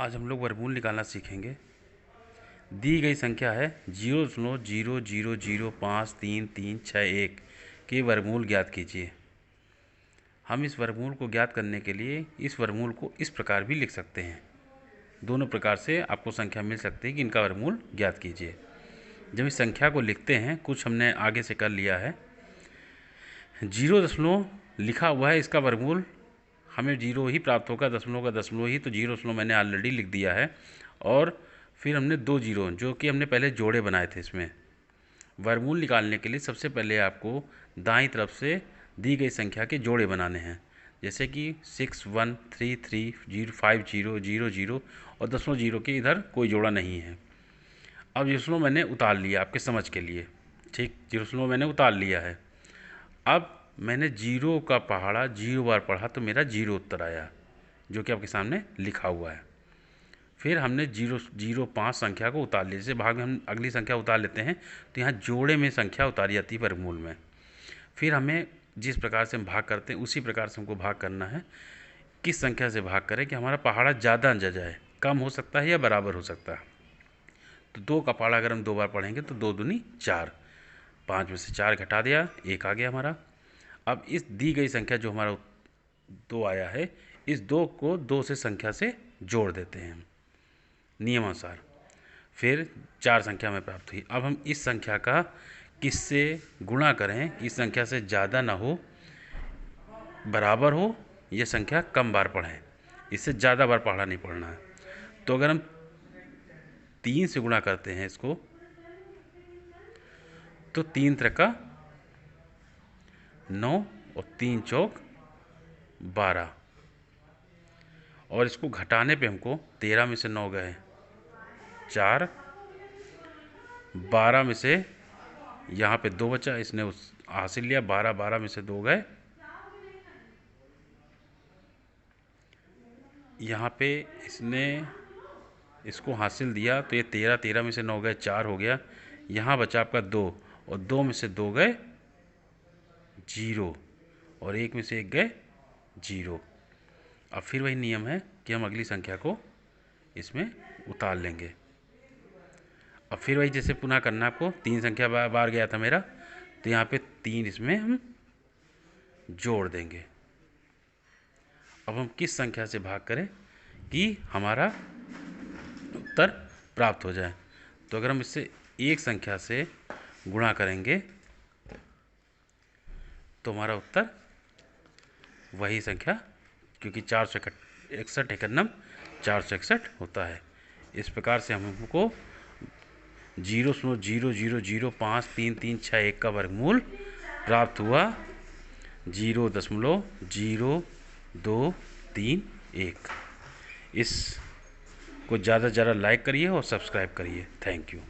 आज हम लोग वर्गमूल निकालना सीखेंगे। दी गई संख्या है 0.00053361 के वर्गमूल ज्ञात कीजिए। हम इस वर्गमूल को ज्ञात करने के लिए इस वर्गमूल को इस प्रकार भी लिख सकते हैं। दोनों प्रकार से आपको संख्या मिल सकती है कि इनका वर्गमूल ज्ञात कीजिए। जब इस संख्या को लिखते हैं, कुछ हमने आगे से कर लिया है। 0 दशमलव लिखा हुआ है, इसका वर्गमूल हमें 0 ही प्राप्त होगा, दशमलव का दशमलव ही, तो 0 दशमलव मैंने ऑलरेडी लिख दिया है। और फिर हमने 2 जीरो जो कि हमने पहले जोड़े बनाए थे। इसमें वर्गमूल निकालने के लिए सबसे पहले आपको दाईं तरफ से दी गई संख्या के जोड़े बनाने हैं, जैसे कि 6133050000 और दशमलव 0 के इधर कोई जोड़ा नहीं है। अब दशमलव मैंने उतार लिया आपके समझ के लिए, ठीक, दशमलव मैंने उतार लिया है। अब मैंने 0 का पहाड़ा 0 बार पढ़ा तो मेरा 0 उत्तर आया, जो कि आपके सामने लिखा हुआ है। फिर हमने 0.05 संख्या को उतार लिया। जैसे भाग में हम अगली संख्या उतार लेते हैं तो यहाँ जोड़े में संख्या उतारी जाती है वर्गमूल में। फिर हमें जिस प्रकार से हम भाग करते हैं उसी प्रकार से हमको भाग करना है। किस संख्या से भाग करें कि हमारा पहाड़ा ज़्यादा न जाए, कम हो सकता है या बराबर हो सकता है। तो 2 का पहाड़ा अगर हम 2 बार पढ़ेंगे तो 2 दूनी 4, 5 में से 4 घटा दिया, 1 आ गया हमारा। अब इस दी गई संख्या जो हमारा 2 आया है, इस 2 को 2 से संख्या से जोड़ देते हैं नियमानुसार। फिर 4 संख्या में प्राप्त हुई। अब हम इस संख्या का किससे गुणा करें, इस संख्या से ज़्यादा ना हो, बराबर हो, यह संख्या कम बार पढ़ें, इससे ज़्यादा बार पढ़ा नहीं पढ़ना है। तो अगर हम 3 से गुणा करते हैं इसको, तो 3 त्रिका 9 और 3 चौक 12, और इसको घटाने पे हमको 13 में से 9 गए 4, 12 में से यहाँ पे 2 बचा, इसने उस हासिल लिया, 12 में से 2 गए, यहाँ पे इसने इसको हासिल दिया, तो ये 13 में से 9 गए 4 हो गया। यहाँ बचा आपका 2, और 2 में से 2 गए 0, और 1 में से 1 गए 0। अब फिर वही नियम है कि हम अगली संख्या को इसमें उतार लेंगे। अब फिर वही जैसे पुनः करना आपको, 3 संख्या बार गया था मेरा, तो यहाँ पे 3 इसमें हम जोड़ देंगे। अब हम किस संख्या से भाग करें कि हमारा उत्तर प्राप्त हो जाए। तो अगर हम इससे एक संख्या से गुणा करेंगे तो हमारा उत्तर वही संख्या, क्योंकि 461 एकन्नम 461 होता है। इस प्रकार से हमको 0.00053361 का वर्गमूल प्राप्त हुआ 0.0231। इस को ज़्यादा से ज़्यादा लाइक करिए और सब्सक्राइब करिए। Thank you.